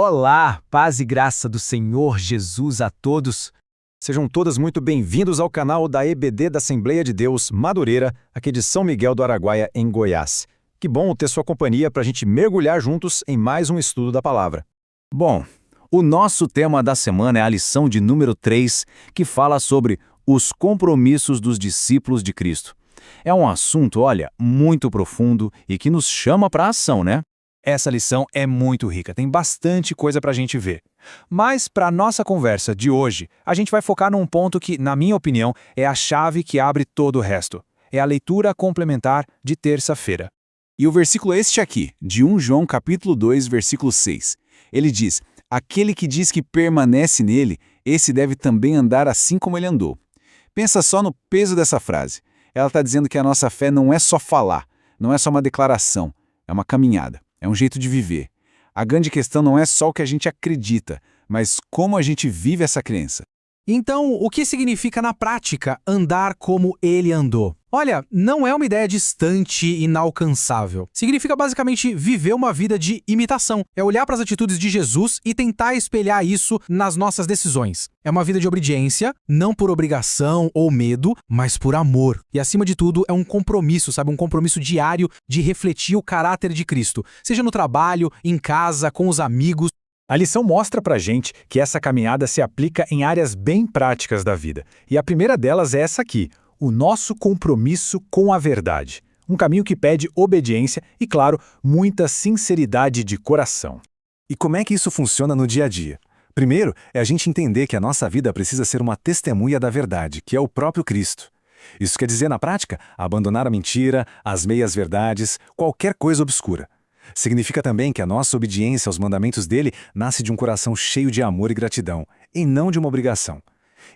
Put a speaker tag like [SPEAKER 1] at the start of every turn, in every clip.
[SPEAKER 1] Olá, paz e graça do Senhor Jesus a todos.
[SPEAKER 2] Sejam todas muito bem-vindos ao canal da EBD da Assembleia de Deus Madureira, aqui de São Miguel do Araguaia, em Goiás. Que bom ter sua companhia para a gente mergulhar juntos em mais um estudo da palavra.
[SPEAKER 3] Bom, o nosso tema da semana é a lição de número 3, que fala sobre os compromissos dos discípulos de Cristo. É um assunto, muito profundo e que nos chama para a ação, né?
[SPEAKER 1] Essa lição é muito rica, tem bastante coisa para a gente ver. Mas, para a nossa conversa de hoje, a gente vai focar num ponto que, na minha opinião, é a chave que abre todo o resto. É a leitura complementar de terça-feira.
[SPEAKER 3] E o versículo é este aqui, de 1 João capítulo 2, versículo 6. Ele diz: aquele que diz que permanece nele, esse deve também andar assim como ele andou. Pensa só no peso dessa frase. Ela está dizendo que a nossa fé não é só falar, não é só uma declaração, é uma caminhada. É um jeito de viver. A grande questão não é só o que a gente acredita, mas como a gente vive essa crença.
[SPEAKER 1] Então, o que significa na prática andar como ele andou? Olha, não é uma ideia distante e inalcançável. Significa basicamente viver uma vida de imitação. É olhar para as atitudes de Jesus e tentar espelhar isso nas nossas decisões. É uma vida de obediência, não por obrigação ou medo, mas por amor. E acima de tudo, é um compromisso, sabe? Um compromisso diário de refletir o caráter de Cristo. Seja no trabalho, em casa, com os amigos.
[SPEAKER 2] A lição mostra pra gente que essa caminhada se aplica em áreas bem práticas da vida. E a primeira delas é essa aqui, o nosso compromisso com a verdade. Um caminho que pede obediência e, claro, muita sinceridade de coração. E como é que isso funciona no dia a dia? Primeiro, é a gente entender que a nossa vida precisa ser uma testemunha da verdade, que é o próprio Cristo. Isso quer dizer, na prática, abandonar a mentira, as meias-verdades, qualquer coisa obscura. Significa também que a nossa obediência aos mandamentos dele nasce de um coração cheio de amor e gratidão, e não de uma obrigação.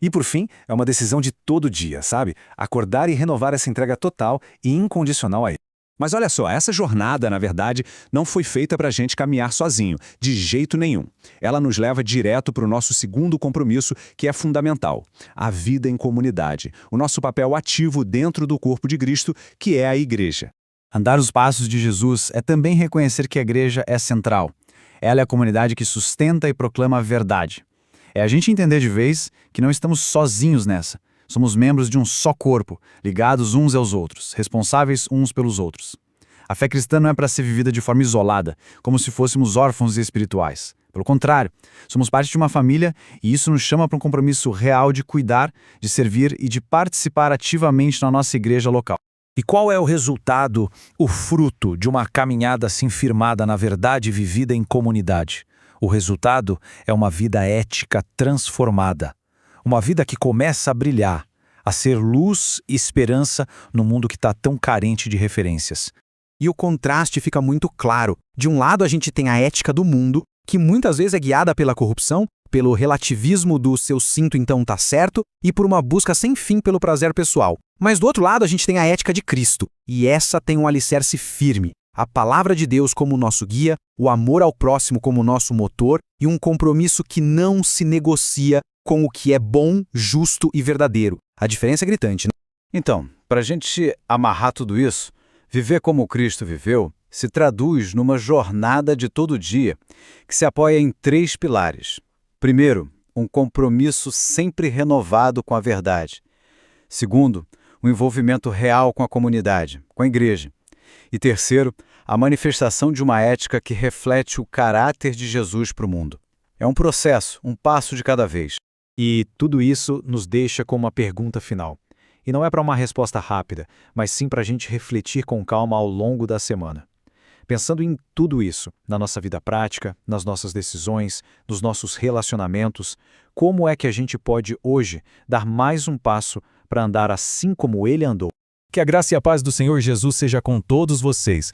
[SPEAKER 2] E por fim, é uma decisão de todo dia, sabe? Acordar e renovar essa entrega total e incondicional a ele. Mas olha só, essa jornada, na verdade, não foi feita para a gente caminhar sozinho, de jeito nenhum. Ela nos leva direto para o nosso segundo compromisso, que é fundamental: a vida em comunidade, o nosso papel ativo dentro do corpo de Cristo, que é a igreja.
[SPEAKER 3] Andar os passos de Jesus é também reconhecer que a igreja é central. Ela é a comunidade que sustenta e proclama a verdade. É a gente entender de vez que não estamos sozinhos nessa. Somos membros de um só corpo, ligados uns aos outros, responsáveis uns pelos outros. A fé cristã não é para ser vivida de forma isolada, como se fôssemos órfãos espirituais. Pelo contrário, somos parte de uma família e isso nos chama para um compromisso real de cuidar, de servir e de participar ativamente na nossa igreja local.
[SPEAKER 1] E qual é o resultado, o fruto de uma caminhada assim firmada na verdade vivida em comunidade? O resultado é uma vida ética transformada. Uma vida que começa a brilhar, a ser luz e esperança no mundo que está tão carente de referências.
[SPEAKER 4] E o contraste fica muito claro. De um lado a gente tem a ética do mundo, que muitas vezes é guiada pela corrupção, pelo relativismo do seu cinto então tá certo, e por uma busca sem fim pelo prazer pessoal. Mas do outro lado a gente tem a ética de Cristo, e essa tem um alicerce firme. A palavra de Deus como nosso guia, o amor ao próximo como nosso motor e um compromisso que não se negocia com o que é bom, justo e verdadeiro. A diferença é gritante, né?
[SPEAKER 3] Então, para a gente amarrar tudo isso, viver como Cristo viveu se traduz numa jornada de todo dia que se apoia em 3 pilares. Primeiro, um compromisso sempre renovado com a verdade. Segundo, um envolvimento real com a comunidade, com a igreja. E terceiro, a manifestação de uma ética que reflete o caráter de Jesus para o mundo. É um processo, um passo de cada vez.
[SPEAKER 2] E tudo isso nos deixa com uma pergunta final. E não é para uma resposta rápida, mas sim para a gente refletir com calma ao longo da semana. Pensando em tudo isso, na nossa vida prática, nas nossas decisões, nos nossos relacionamentos, como é que a gente pode hoje dar mais um passo para andar assim como ele andou? Que a graça e a paz do Senhor Jesus seja com todos vocês.